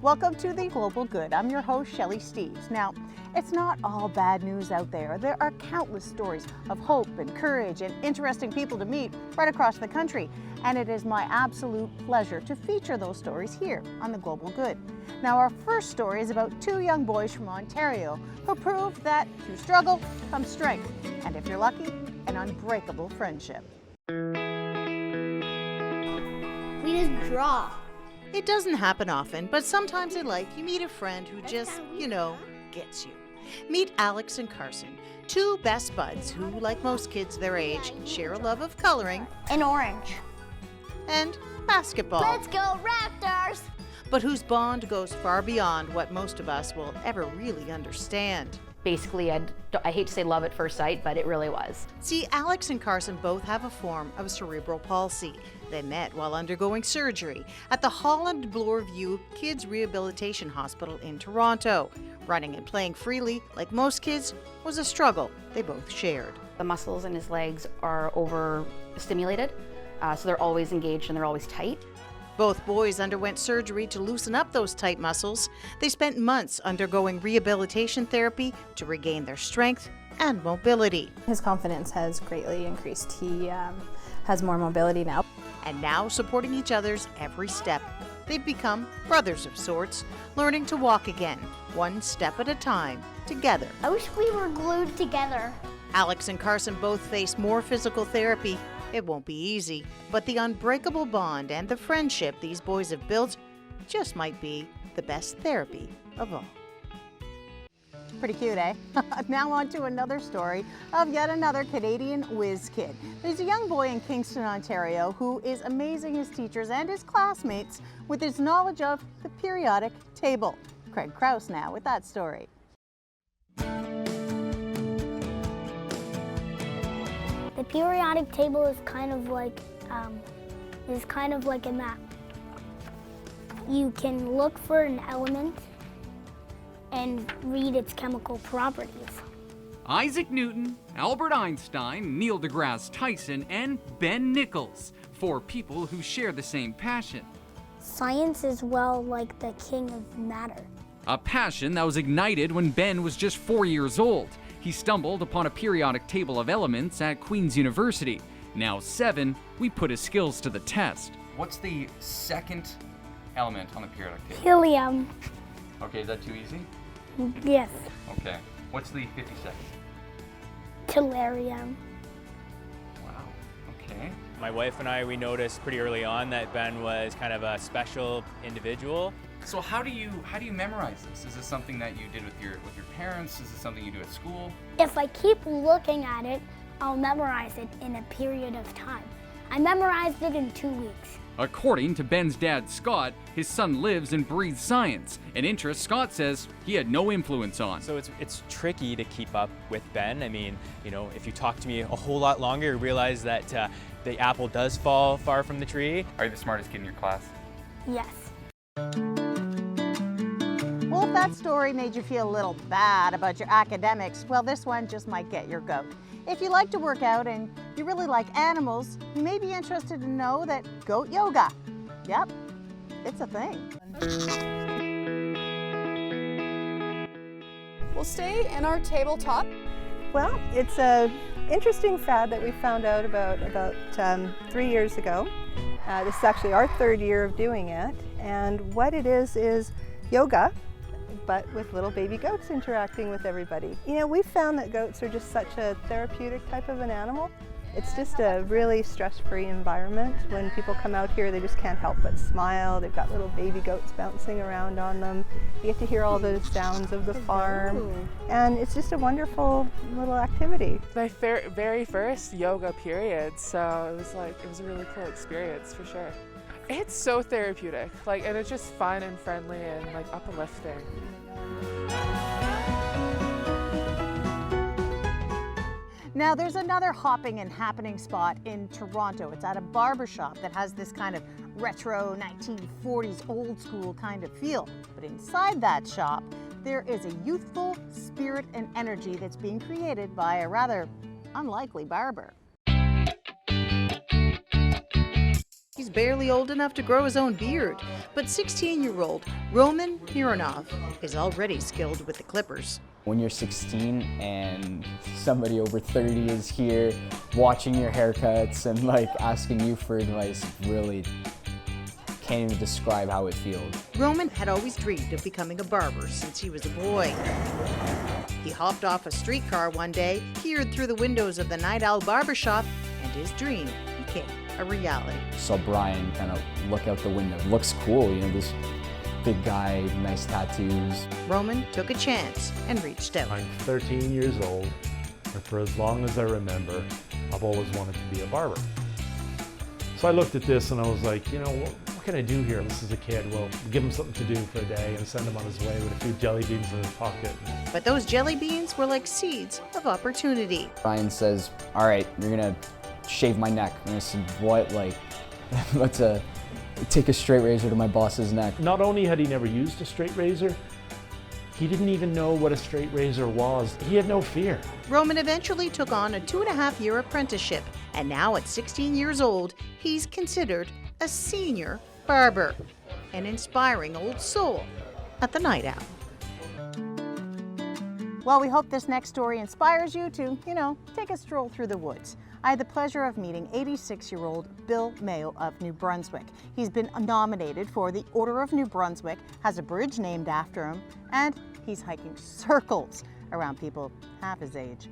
Welcome to the Global Good. I'm your host, Shelley Steeves. Now, it's not all bad news out there. There are countless stories of hope and courage and interesting people to meet right across the country. And it is my absolute pleasure to feature those stories here on the Global Good. Now, our first story is about two young boys from Ontario who proved that through struggle comes strength, and if you're lucky, an unbreakable friendship. We just draw. It doesn't happen often, but sometimes in life you meet a friend who just, gets you. Meet Alex and Carson, two best buds who, like most kids their age, share a love of coloring And orange. and basketball. Let's go Raptors! But whose bond goes far beyond what most of us will ever really understand. Basically, I hate to say love at first sight, but it really was. See, Alex and Carson both have a form of cerebral palsy. They met while undergoing surgery at the Holland Bloorview Kids Rehabilitation Hospital in Toronto. Running and playing freely, like most kids, was a struggle they both shared. The muscles in his legs are overstimulated, so they're always engaged and they're always tight. Both boys underwent surgery to loosen up those tight muscles. They spent months undergoing rehabilitation therapy to regain their strength and mobility. His confidence has greatly increased. He has more mobility now. And now supporting each other's every step. They've become brothers of sorts, learning to walk again, one step at a time, together. I wish we were glued together. Alex and Carson both face more physical therapy. It won't be easy, but the unbreakable bond and the friendship these boys have built just might be the best therapy of all. Pretty cute, eh? Now on to another story of yet another Canadian whiz kid. There's a young boy in Kingston, Ontario, who is amazing his teachers and his classmates with his knowledge of the periodic table. Craig Krause now with that story. The periodic table is kind of like a map. You can look for an element and read its chemical properties. Isaac Newton, Albert Einstein, Neil deGrasse Tyson, and Ben Nichols, four people who share the same passion. Science is, like the king of matter. A passion that was ignited when Ben was just 4 years old. He stumbled upon a periodic table of elements at Queen's University. Now 7, we put his skills to the test. What's the second element on the periodic table? Helium. Okay, is that too easy? Yes. Okay. What's the 52nd? Tellurium. Wow. Okay. My wife and I, we noticed pretty early on that Ben was kind of a special individual. So how do you memorize this? Is this something that you did with your parents? Is this something you do at school? If I keep looking at it, I'll memorize it in a period of time. I memorized it in 2 weeks. According to Ben's dad, Scott, his son lives and breathes science, an interest Scott says he had no influence on. So it's tricky to keep up with Ben. I mean, if you talk to me a whole lot longer, you realize that the apple does fall far from the tree. Are you the smartest kid in your class? Yes. Well, if that story made you feel a little bad about your academics, well, this one just might get your goat. If you like to work out and you really like animals, you may be interested to know that goat yoga, yep, it's a thing. We'll stay in our tabletop. Well, it's an interesting fad that we found out about 3 years ago. This is actually our 3rd year of doing it. And what it is yoga, but with little baby goats interacting with everybody. We found that goats are just such a therapeutic type of an animal. It's just a really stress-free environment. When people come out here, they just can't help but smile. They've got little baby goats bouncing around on them. You get to hear all the sounds of the farm. And it's just a wonderful little activity. My very first yoga period, so it was a really cool experience for sure. It's so therapeutic, and it's just fun and friendly and uplifting. Now, there's another hopping and happening spot in Toronto. It's at a barber shop that has this kind of retro 1940s old school kind of feel. But inside that shop, there is a youthful spirit and energy that's being created by a rather unlikely barber. He's barely old enough to grow his own beard, but 16-year-old Roman Mironov is already skilled with the clippers. When you're 16 and somebody over 30 is here watching your haircuts and like asking you for advice, really can't even describe how it feels. Roman had always dreamed of becoming a barber since he was a boy. He hopped off a streetcar one day, peered through the windows of the Night Owl barbershop, and his dream became a reality. Saw Brian kind of look out the window. Looks cool, you know, this big guy, nice tattoos. Roman took a chance and reached out. I'm 13 years old, and for as long as I remember, I've always wanted to be a barber. So I looked at this and I was like, you know, what can I do here? This is a kid. Well, give him something to do for a day and send him on his way with a few jelly beans in his pocket. But those jelly beans were like seeds of opportunity. Brian says, all right, you're gonna shave my neck. And I said, what? Like, let's take a straight razor to my boss's neck. Not only had he never used a straight razor, he didn't even know what a straight razor was. He had no fear. Roman eventually took on a 2.5-year apprenticeship, and now at 16 years old, he's considered a senior barber, an inspiring old soul at the Night Owl. Well, we hope this next story inspires you to, take a stroll through the woods. I had the pleasure of meeting 86-year-old Bill Mayo of New Brunswick. He's been nominated for the Order of New Brunswick, has a bridge named after him, and he's hiking circles around people half his age.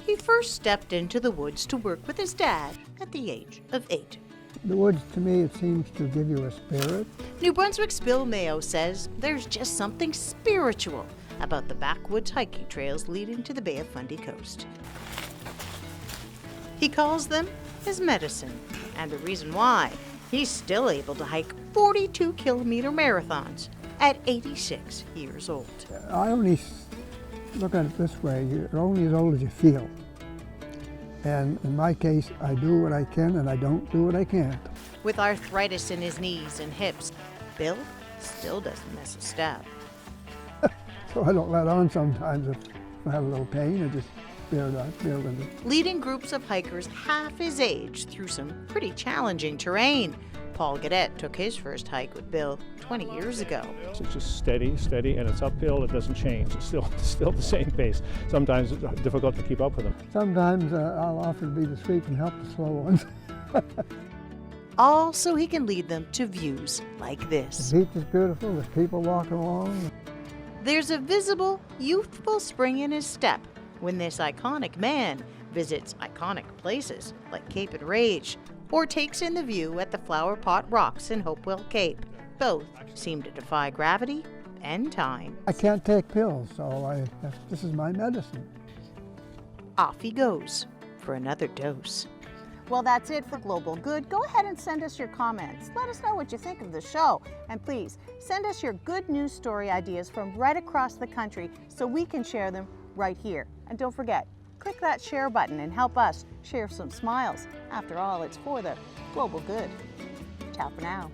He first stepped into the woods to work with his dad at the age of 8. The woods, to me, it seems to give you a spirit. New Brunswick's Bill Mayo says there's just something spiritual about the backwoods hiking trails leading to the Bay of Fundy coast. He calls them his medicine, and the reason why he's still able to hike 42-kilometer marathons at 86 years old. I only look at it this way, you're only as old as you feel. And in my case, I do what I can and I don't do what I can't. With arthritis in his knees and hips, Bill still doesn't miss a step. So I don't let on sometimes. If I have a little pain, I just bear with it. Leading groups of hikers half his age through some pretty challenging terrain. Paul Gadet took his first hike with Bill 20 years ago. It's just steady, and it's uphill. It doesn't change. It's still the same pace. Sometimes it's difficult to keep up with them. Sometimes I'll offer to be the sweep and help the slow ones. All so he can lead them to views like this. The beach is beautiful. There's people walking along. There's a visible, youthful spring in his step when this iconic man visits iconic places like Cape Enraged or takes in the view at the Flower Pot Rocks in Hopewell Cape. Both seem to defy gravity and time. I can't take pills, so this is my medicine. Off he goes for another dose. Well, that's it for Global Good. Go ahead and send us your comments. Let us know what you think of the show. And please, send us your good news story ideas from right across the country so we can share them right here. And don't forget, click that share button and help us share some smiles. After all, it's for the global good. Ciao for now.